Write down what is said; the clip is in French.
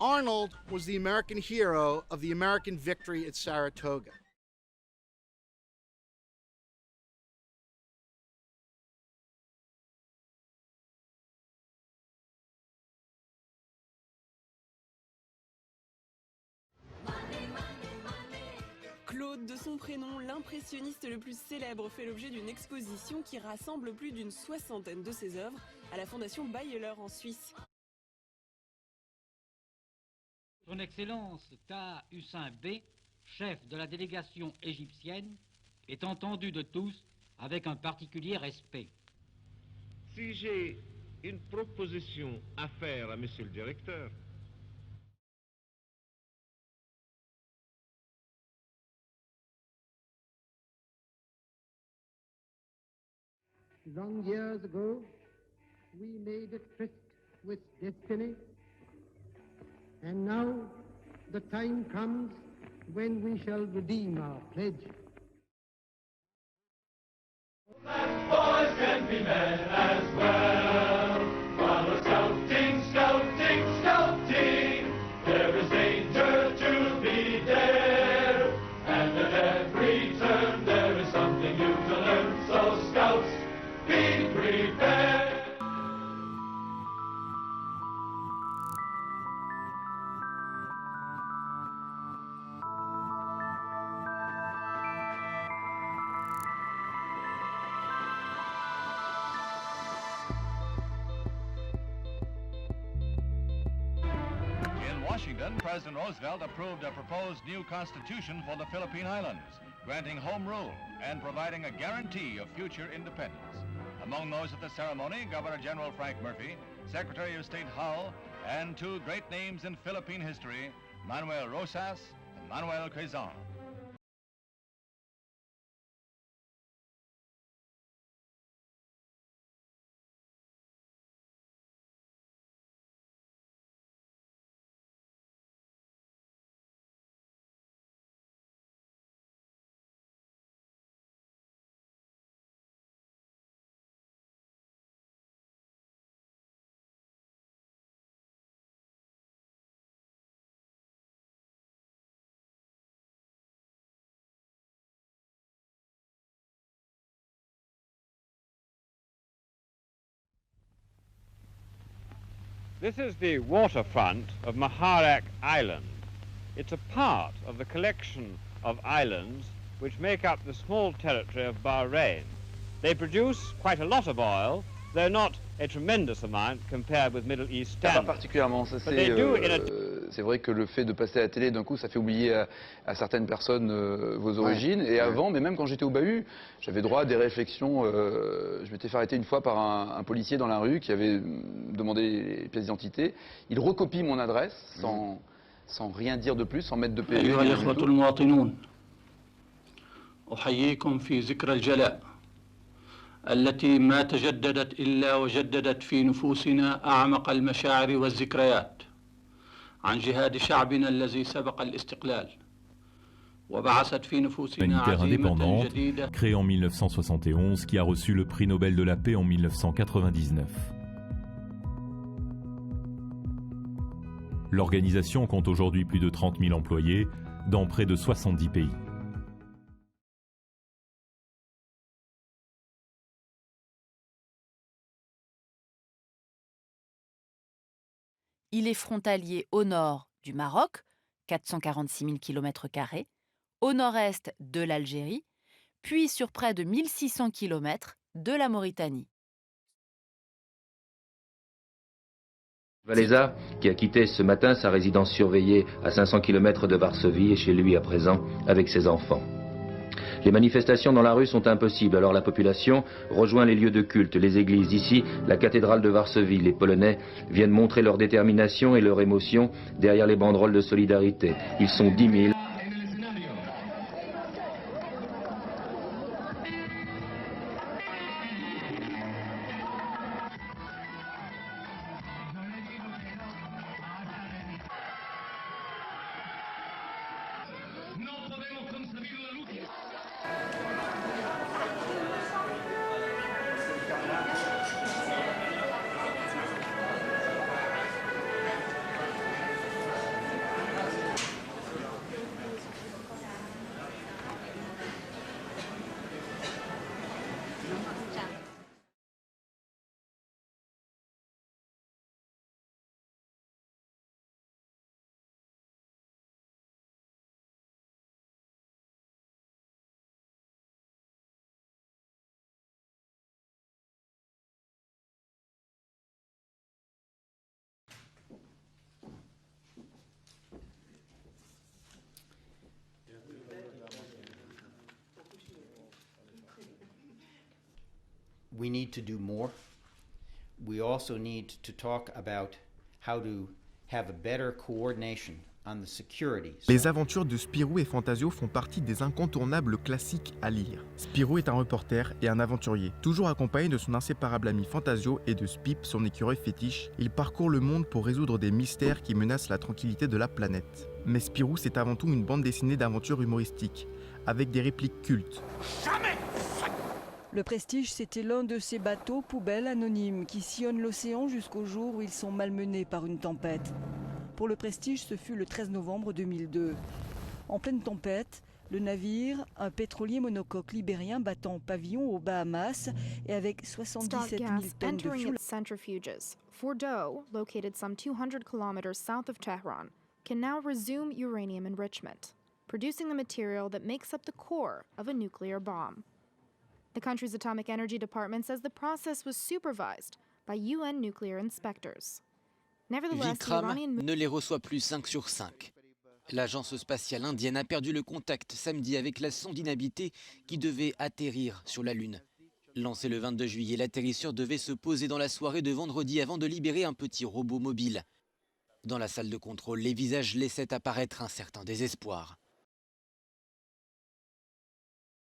Arnold was the American hero of the American victory at Saratoga. Claude, de son prénom, l'impressionniste le plus célèbre, fait l'objet d'une exposition qui rassemble plus d'une soixantaine de ses œuvres à la Fondation Beyeler en Suisse. Son Excellence Ta Hussein B, chef de la délégation égyptienne, est entendu de tous avec un particulier respect. Si j'ai une proposition à faire à Monsieur le Directeur, Long years ago, we made a tryst with destiny, and now the time comes when we shall redeem our pledge. Boys can be men as well. While we're scouting, scouting, scouting, there is danger to be there, and at every turn there is something new to learn. So scouts, be prepared. In Washington, President Roosevelt approved a proposed new constitution for the Philippine Islands, granting home rule and providing a guarantee of future independence. Among those at the ceremony, Governor General Frank Murphy, Secretary of State Hull, and two great names in Philippine history, Manuel Rosas and Manuel Quezon. This is the waterfront of Muharraq Island. It's a part of the collection of islands which make up the small territory of Bahrain. They produce quite a lot of oil, though not a tremendous amount compared with Middle East standards. Pas particulièrement, ça c'est vrai que le fait de passer à la télé d'un coup ça fait oublier à certaines personnes vos origines et avant, mais même quand j'étais au bahut, j'avais droit à des réflexions, je m'étais fait arrêter une fois par un policier dans la rue qui avait demandé les pièces d'identité, il recopie mon adresse sans rien dire de plus, sans mettre de PV. التي ما تجددت إلا وجددت في نفوسنا أعمق المشاعر والذكريات عن جهاد شعبنا الذي سبق الاستقلال وبعثت في نفوسنا عزيمة جديدة. Créée en 1971, qui a reçu le prix Nobel de la paix en 1999. L'organisation compte aujourd'hui plus de 30 000 employés dans près de 70 pays. Il est frontalier au nord du Maroc, 446 000 km², au nord-est de l'Algérie, puis sur près de 1600 km de la Mauritanie. Walesa, qui a quitté ce matin sa résidence surveillée à 500 km de Varsovie, est chez lui à présent avec ses enfants. Les manifestations dans la rue sont impossibles, alors la population rejoint les lieux de culte, les églises. Ici, la cathédrale de Varsovie. Les Polonais viennent montrer leur détermination et leur émotion derrière les banderoles de solidarité. Ils sont 10 000. we need to do more. We also need to talk about how to have a better coordination on the security. Les aventures de Spirou et Fantasio font partie des incontournables classiques à lire. Spirou est un reporter et un aventurier. Toujours accompagné de son inséparable ami Fantasio et de Spip, son écureuil fétiche, il parcourt le monde pour résoudre des mystères qui menacent la tranquillité de la planète. Mais Spirou, c'est avant tout une bande dessinée d'aventures humoristiques, avec des répliques cultes. Jamais! Le Prestige, c'était l'un de ces bateaux poubelles anonymes qui sillonnent l'océan jusqu'au jour où ils sont malmenés par une tempête. Pour le Prestige, ce fut le 13 novembre 2002. En pleine tempête, le navire, un pétrolier monocoque libérien battant pavillon aux Bahamas et avec 77 000 tonnes de fuel. Centrifuges. Fordow, located some 200 kilometers south of Tehran, can now resume uranium enrichment, producing the material that makes up the core of a nuclear bomb. The country's Atomic Energy Department says the process was supervised by UN nuclear inspectors. Nevertheless, the Vikram Iranian ne les reçoit plus 5 sur 5. L'agence spatiale indienne a perdu le contact samedi avec la sonde inhabitée qui devait atterrir sur la Lune. Lancé le 22 juillet, l'atterrisseur devait se poser dans la soirée de vendredi avant de libérer un petit robot mobile. Dans la salle de contrôle, les visages laissaient apparaître un certain désespoir.